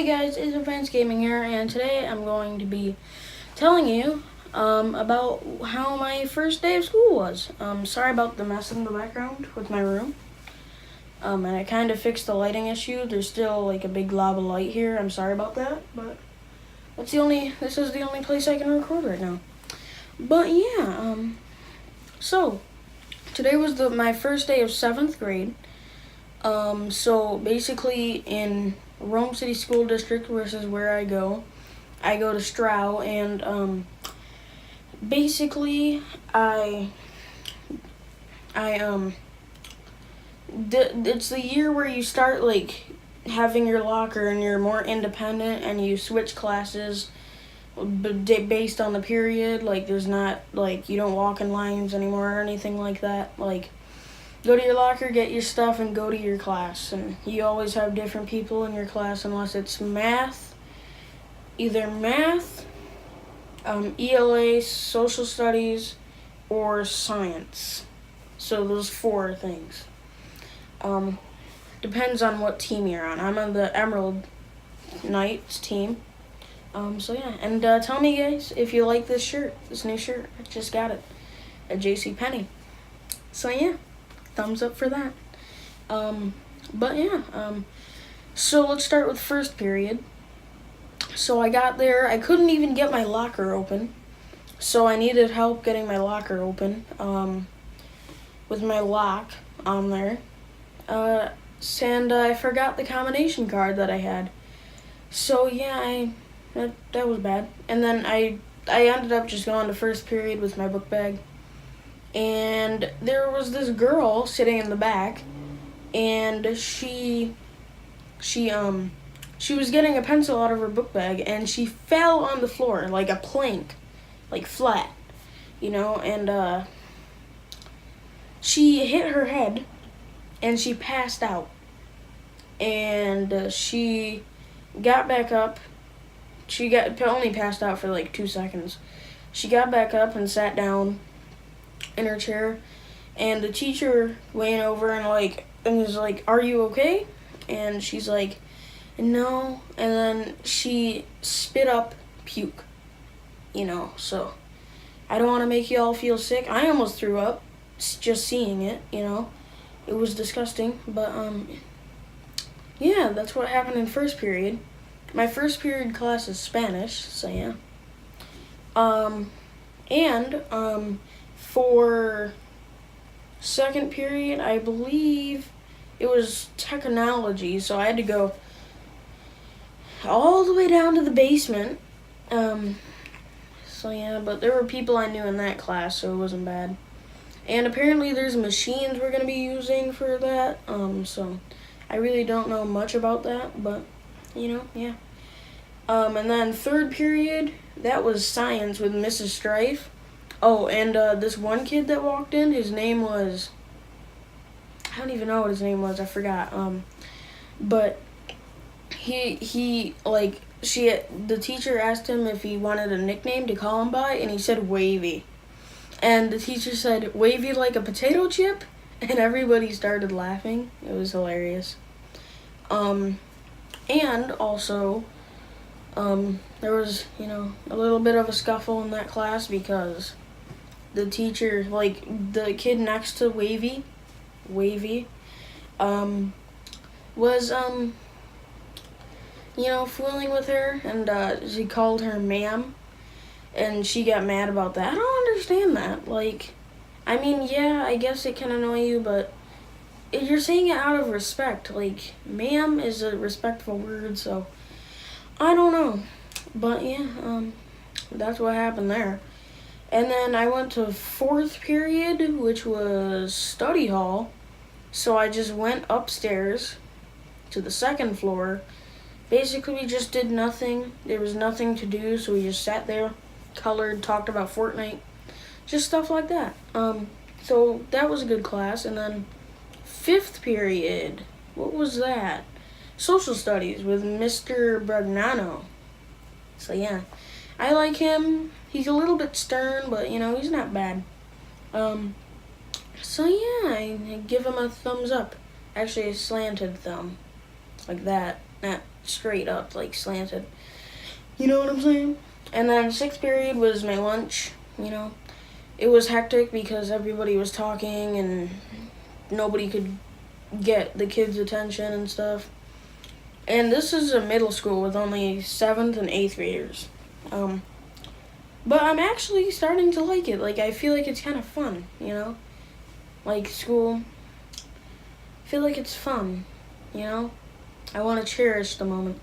guys, it's Advanced Gaming here, and today I'm going to be telling you about how my first day of school was. Sorry about the mess in the background with my room. And I kind of fixed the lighting issue. There's still like a big glob of light here. I'm sorry about that, but this is the only place I can record right now. But yeah, so today was my first day of 7th grade. So basically in Rome City School District, which is where I go to Stroud, and basically it's the year where you start like having your locker and you're more independent and you switch classes based on the period. Like there's not like you don't walk in lines anymore or anything like that. Like go to your locker, get your stuff, and go to your class. And you always have different people in your class unless it's either math, ELA, social studies, or science. So those 4 things. Depends on what team you're on. I'm on the Emerald Knights team. So yeah, and tell me guys if you like this new shirt. I just got it at JCPenney. So yeah. Thumbs up for that. But yeah, so let's start with first period. So I got there, I couldn't even get my locker open. So I needed help getting my locker open, with my lock on there. And I forgot the combination card that I had. So yeah, that was bad. And then I ended up just going to first period with my book bag. And there was this girl sitting in the back, and she was getting a pencil out of her book bag, and she fell on the floor like a plank, like flat, and she hit her head, and she passed out, and she got back up. She only passed out for like 2 seconds. She got back up and sat down in her chair, and the teacher went over and was like, "Are you okay?" And she's like, "No." And then she spit up puke, so I don't want to make you all feel sick. I almost threw up just seeing it, it was disgusting. But yeah, that's what happened in first period. My first period class is Spanish, so yeah. For second period, I believe it was technology, so I had to go all the way down to the basement. So yeah, but there were people I knew in that class, so it wasn't bad. And apparently there's machines we're going to be using for that, so I really don't know much about that, but, yeah. And then third period, that was science with Mrs. Strife. Oh, and this one kid that walked in, his name was, I don't even know what his name was, I forgot. But the teacher asked him if he wanted a nickname to call him by, and he said Wavy. And the teacher said, "Wavy like a potato chip?" And everybody started laughing. It was hilarious. And also, there was, a little bit of a scuffle in that class because the teacher, the kid next to Wavy, was, fooling with her, and she called her ma'am, and she got mad about that. I don't understand that. Yeah, I guess it can annoy you, but you're saying it out of respect. Ma'am is a respectful word, so I don't know. But yeah, that's what happened there. And then I went to fourth period, which was study hall. So I just went upstairs to the second floor. Basically, we just did nothing. There was nothing to do, so we just sat there, colored, talked about Fortnite, just stuff like that. So that was a good class. And then fifth period, what was that? Social studies with Mr. Brugnano. So yeah, I like him. He's a little bit stern, but he's not bad. So yeah, I give him a thumbs up. Actually, a slanted thumb, like that. Not straight up, like slanted. You know what I'm saying? And then 6th period was my lunch, you know. It was hectic because everybody was talking and nobody could get the kids' attention and stuff. And this is a middle school with only 7th and 8th graders. But I'm actually starting to like it. Like, I feel like it's kind of fun, you know? Like, school, I feel like it's fun, you know? I want to cherish the moment.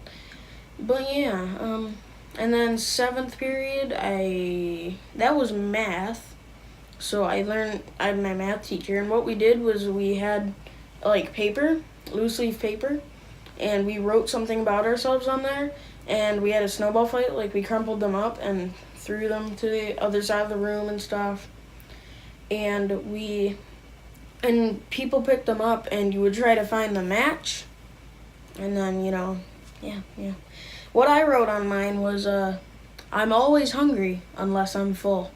But yeah, and then 7th period, that was math. So I had my math teacher, and what we did was we had, like, paper, loose leaf paper, and we wrote something about ourselves on there, and we had a snowball fight. Like, we crumpled them up and threw them to the other side of the room and stuff, and people picked them up, and you would try to find the match, and then, you know, yeah. What I wrote on mine was, I'm always hungry unless I'm full.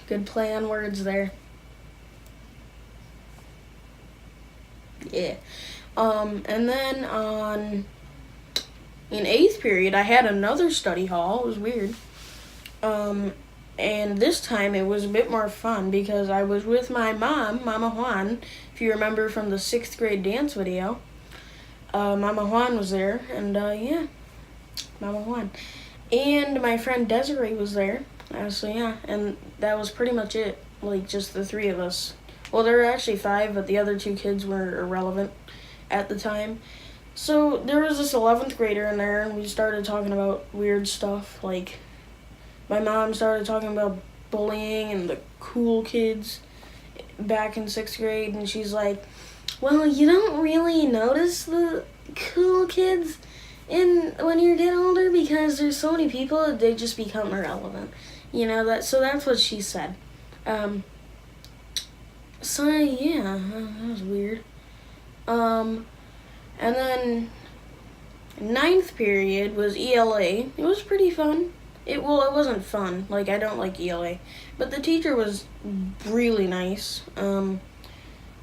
Good play on words there. Yeah. And then in 8th period, I had another study hall. It was weird. And this time it was a bit more fun because I was with my mom, Mama Juan, if you remember from the 6th grade dance video. Mama Juan was there, and yeah, Mama Juan. And my friend Desiree was there, so yeah, and that was pretty much it, like just the 3 of us. Well, there were actually 5, but the other 2 kids were irrelevant at the time. So there was this 11th grader in there, and we started talking about weird stuff, like my mom started talking about bullying and the cool kids back in 6th grade, and she's like, well, you don't really notice the cool kids when you get older because there's so many people, they just become irrelevant. You know, so that's what she said. So yeah, that was weird. And then 9th period was ELA. It was pretty fun. It wasn't fun. Like, I don't like ELA. But the teacher was really nice.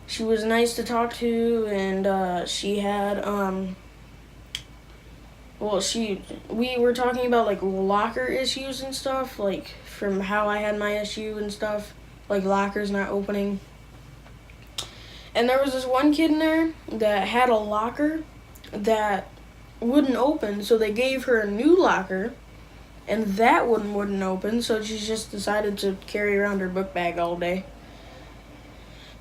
She was nice to talk to, and she had, we were talking about, like, locker issues and stuff, like, from how I had my issue and stuff, like, lockers not opening. And there was this one kid in there that had a locker that wouldn't open, so they gave her a new locker, and that one wouldn't open, so she just decided to carry around her book bag all day.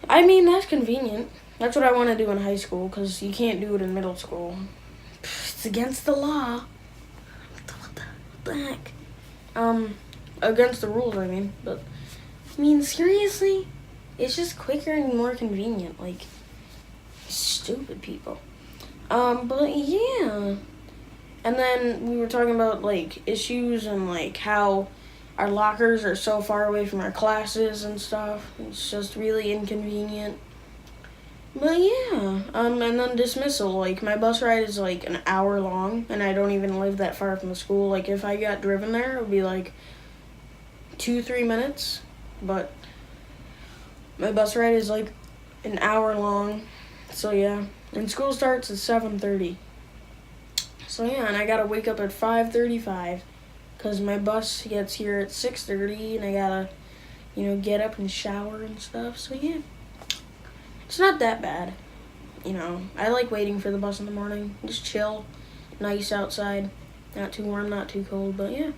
I mean, that's convenient. That's what I want to do in high school, because you can't do it in middle school. It's against the law. What the heck? Against the rules, I mean. But, I mean, seriously? It's just quicker and more convenient. Like, stupid people. But, yeah. And then we were talking about, like, issues and, like, how our lockers are so far away from our classes and stuff. It's just really inconvenient. But yeah, and then dismissal. Like, my bus ride is like an hour long, and I don't even live that far from the school. Like, if I got driven there, it would be like 2-3 minutes. But my bus ride is like an hour long. So yeah, and school starts at 7:30. So yeah, and I gotta wake up at 5:35. Because my bus gets here at 6:30, and I gotta, get up and shower and stuff. So, yeah. It's not that bad. I like waiting for the bus in the morning. Just chill. Nice outside. Not too warm, not too cold. But, yeah.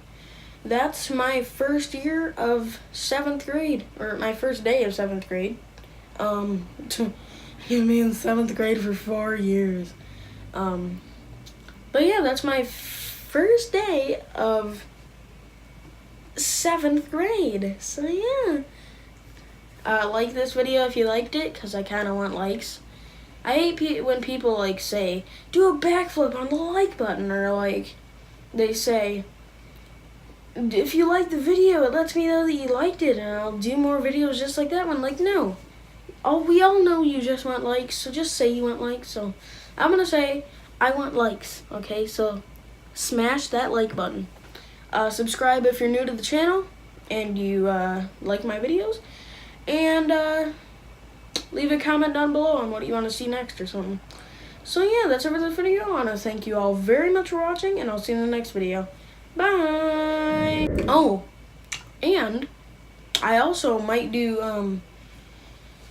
That's my first year of 7th grade. Or my first day of 7th grade. You've been in 7th grade for 4 years. But, yeah, that's my first day of 7th grade. So yeah, like this video if you liked it, because I kind of want likes. I hate when people like say do a backflip on the like button, or like they say if you like the video it lets me know that you liked it and I'll do more videos just like that one. Like, no, we all know you just want likes, so just say you want likes. So I'm gonna say I want likes. Okay, so smash that like button. Subscribe if you're new to the channel and you like my videos, and leave a comment down below on what you want to see next or something. So yeah, that's it for this video. I want to thank you all very much for watching, and I'll see you in the next video. Bye! Oh, and I also might do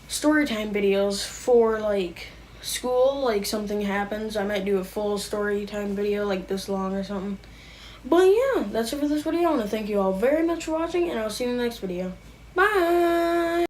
storytime videos for like school, like something happens. I might do a full storytime video like this long or something. But yeah, that's it for this video. I want to thank you all very much for watching, and I'll see you in the next video. Bye!